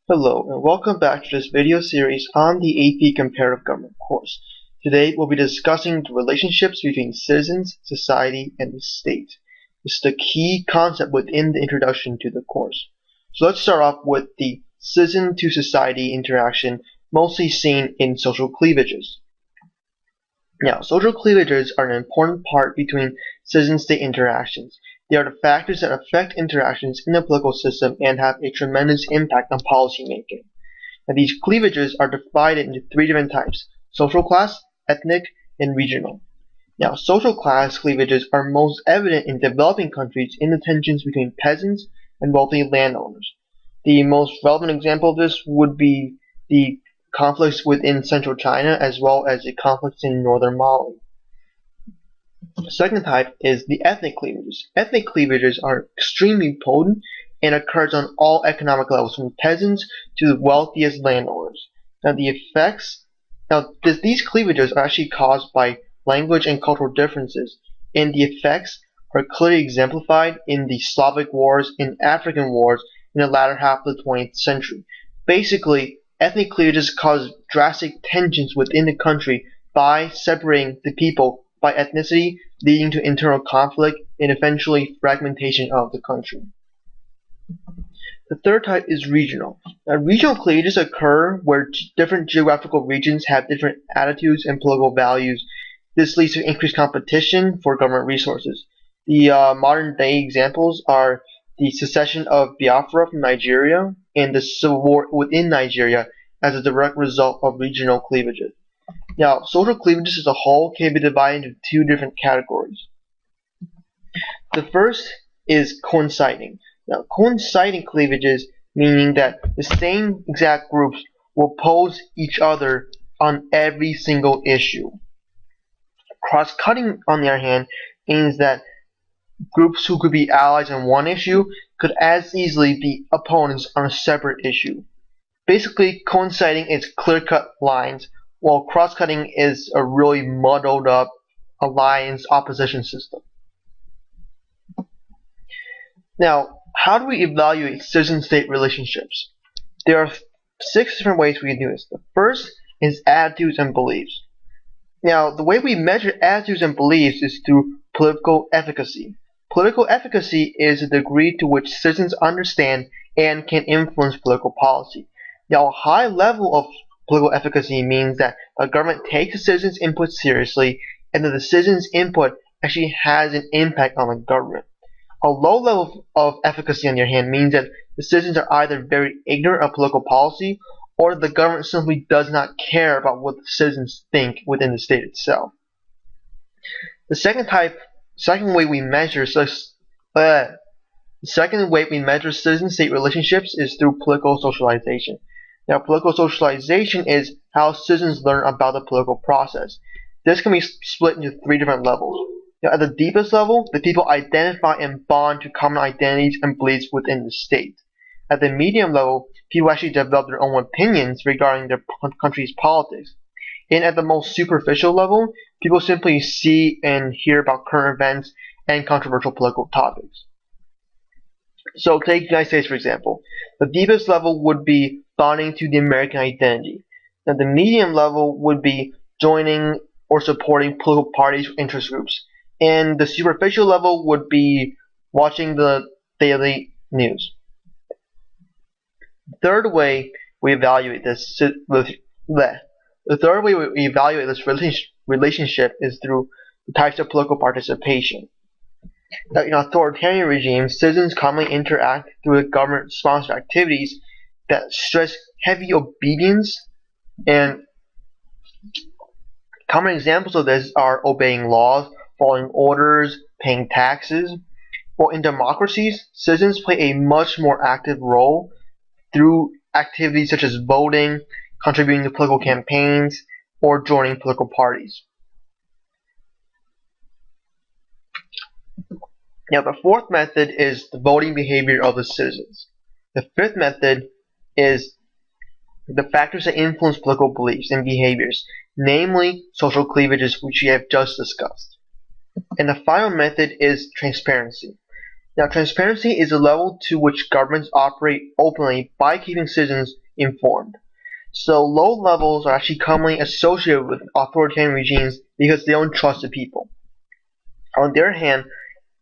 Hello and welcome back to this video series on the AP Comparative Government course. Today we'll be discussing the relationships between citizens, society, and the state. This is the key concept within the introduction to the course. So let's start off with the citizen to society interaction, mostly seen in social cleavages. Now, social cleavages are an important part between citizen-state interactions. They are the factors that affect interactions in the political system and have a tremendous impact on policymaking. Now, these cleavages are divided into three different types: social class, ethnic, and regional. Now, social class cleavages are most evident in developing countries in the tensions between peasants and wealthy landowners. The most relevant example of this would be the conflicts within central China as well as the conflicts in northern Mali. The second type is the ethnic cleavages. Ethnic cleavages are extremely potent and occurs on all economic levels, from peasants to the wealthiest landowners. Now these cleavages are actually caused by language and cultural differences, and the effects are clearly exemplified in the Slavic wars and African wars in the latter half of the 20th century. Basically, ethnic cleavages cause drastic tensions within the country by separating the people by ethnicity, leading to internal conflict and eventually fragmentation of the country. The third type is regional. Now, regional cleavages occur where different geographical regions have different attitudes and political values. This leads to increased competition for government resources. The modern day examples are the secession of Biafra from Nigeria and the civil war within Nigeria as a direct result of regional cleavages. Now, social cleavages as a whole can be divided into two different categories. The first is coinciding. Now, coinciding cleavages, meaning that the same exact groups will oppose each other on every single issue. Cross-cutting, on the other hand, means that groups who could be allies on one issue could as easily be opponents on a separate issue. Basically, coinciding is clear-cut lines, while cross-cutting is a really muddled up alliance opposition system. Now, how do we evaluate citizen-state relationships? There are 6 different ways we can do this. The first is attitudes and beliefs. Now, the way we measure attitudes and beliefs is through political efficacy. Political efficacy is the degree to which citizens understand and can influence political policy. Now, a high level of political efficacy means that a government takes the citizens' input seriously and that the citizens' input actually has an impact on the government. A low level of efficacy, on the other hand, means that the citizens are either very ignorant of political policy or the government simply does not care about what the citizens think within the state itself. The second way we measure citizen-state relationships is through political socialization. Now, political socialization is how citizens learn about the political process. This can be split into 3 different levels. Now, at the deepest level, the people identify and bond to common identities and beliefs within the state. At the medium level, people actually develop their own opinions regarding their country's politics. And at the most superficial level, people simply see and hear about current events and controversial political topics. So take the United States, for example. The deepest level would be bonding to the American identity. Now, the medium level would be joining or supporting political parties or interest groups. And the superficial level would be watching the daily news. The third way we evaluate this relationship is through the types of political participation. Now, in authoritarian regimes, citizens commonly interact through government-sponsored activities that stress heavy obedience, and common examples of this are obeying laws, following orders, paying taxes. While in democracies, citizens play a much more active role through activities such as voting, contributing to political campaigns, or joining political parties. Now, the fourth method is the voting behavior of the citizens. The fifth method is the factors that influence political beliefs and behaviors, namely social cleavages, which we have just discussed. And the final method is transparency. Now, transparency is the level to which governments operate openly by keeping citizens informed. So low levels are actually commonly associated with authoritarian regimes because they don't trust the people. On the other hand,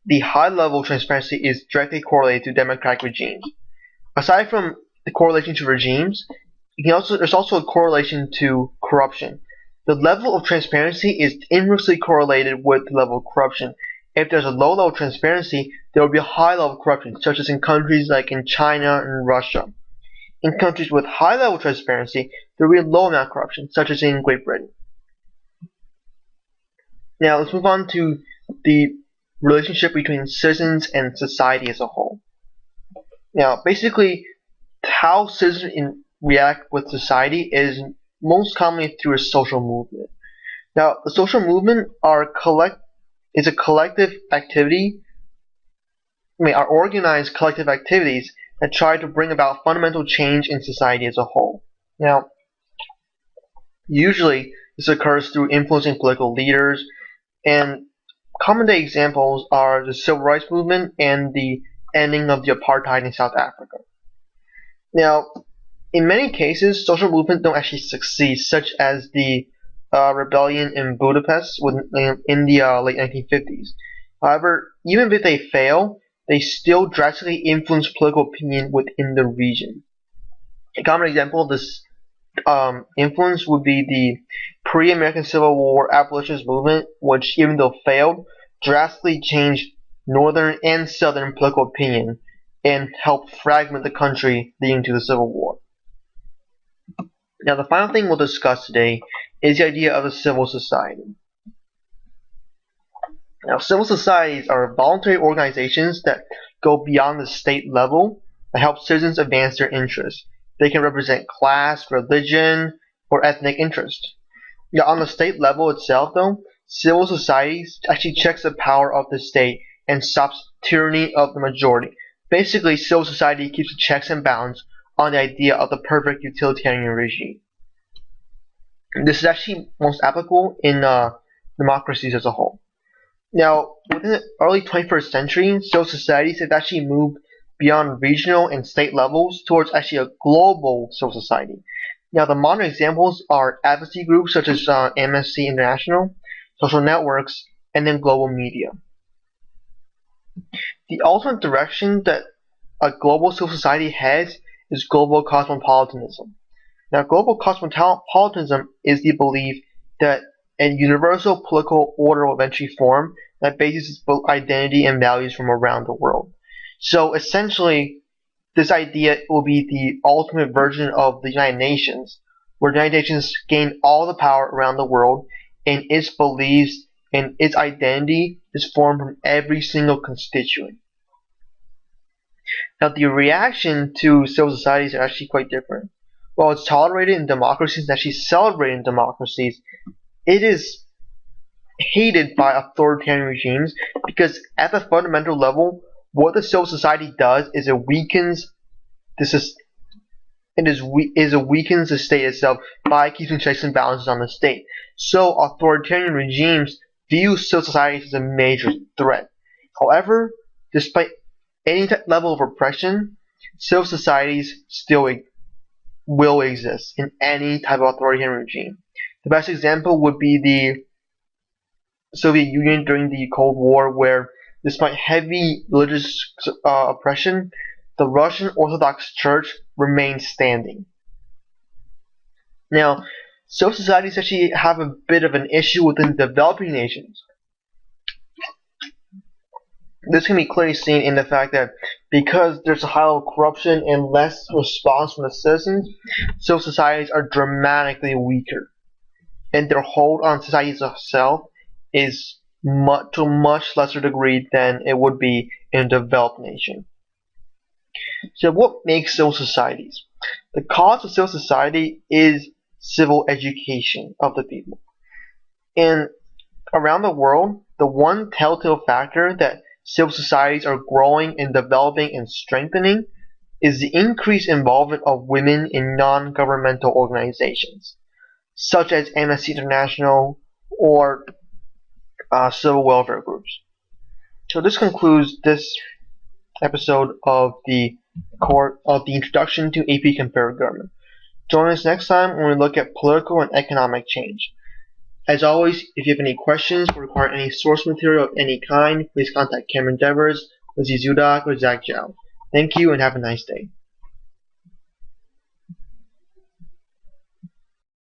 the high level of transparency is directly correlated to democratic regimes. Aside from the correlation to regimes, there's also a correlation to corruption. The level of transparency is inversely correlated with the level of corruption. If there's a low level of transparency, there will be a high level of corruption, such as in countries like in China and Russia. In countries with high level of transparency, there will be a low amount of corruption, such as in Great Britain. Now let's move on to the relationship between citizens and society as a whole. Now, basically, how citizens react with society is most commonly through a social movement. Now, the social movement is a collective activity, are organized collective activities that try to bring about fundamental change in society as a whole. Now, usually this occurs through influencing political leaders, and common day examples are the civil rights movement and the ending of the apartheid in South Africa. Now, in many cases, social movements don't actually succeed, such as the rebellion in Budapest in the late 1950s. However, even if they fail, they still drastically influence political opinion within the region. A common example of this influence would be the pre-American Civil War abolitionist movement, which, even though failed, drastically changed northern and southern political opinion and helped fragment the country leading to the Civil War. Now, the final thing we'll discuss today is the idea of a civil society. Now, civil societies are voluntary organizations that go beyond the state level that help citizens advance their interests. They can represent class, religion, or ethnic interest. Now, on the state level itself, though, civil societies actually checks the power of the state and stops tyranny of the majority. Basically, civil society keeps the checks and balance on the idea of the perfect utilitarian regime. This is actually most applicable in democracies as a whole. Now, within the early 21st century, civil societies have actually moved beyond regional and state levels towards actually a global civil society. Now, the modern examples are advocacy groups such as Amnesty International, social networks, and then global media. The ultimate direction that a global civil society heads is global cosmopolitanism. Now, global cosmopolitanism is the belief that a universal political order will eventually form that bases its identity and values from around the world. So essentially, this idea will be the ultimate version of the United Nations, where the United Nations gain all the power around the world, and its beliefs and its identity is formed from every single constituent. Now, the reaction to civil societies are actually quite different. While it's tolerated in democracies and actually celebrated in democracies, it is hated by authoritarian regimes because at the fundamental level, what the civil society does is it weakens weakens the state itself by keeping checks and balances on the state. So authoritarian regimes view civil societies as a major threat. However, despite any level of oppression, civil societies still will exist in any type of authoritarian regime. The best example would be the Soviet Union during the Cold War, where despite heavy religious oppression, the Russian Orthodox Church remained standing. Now, civil societies actually have a bit of an issue within developing nations. This can be clearly seen in the fact that because there's a high level of corruption and less response from the citizens, civil societies are dramatically weaker, and their hold on society itself is to a much lesser degree than it would be in a developed nation. So what makes civil societies? The cause of civil society is civil education of the people. And around the world, the one telltale factor that civil societies are growing and developing and strengthening is the increased involvement of women in non-governmental organizations, such as Amnesty International or civil welfare groups. So this concludes this episode of the Introduction to AP Comparative Government. Join us next time when we look at political and economic change. As always, if you have any questions or require any source material of any kind, please contact Cameron Devers, Lizzie Zudak, or Zach Zhao. Thank you and have a nice day.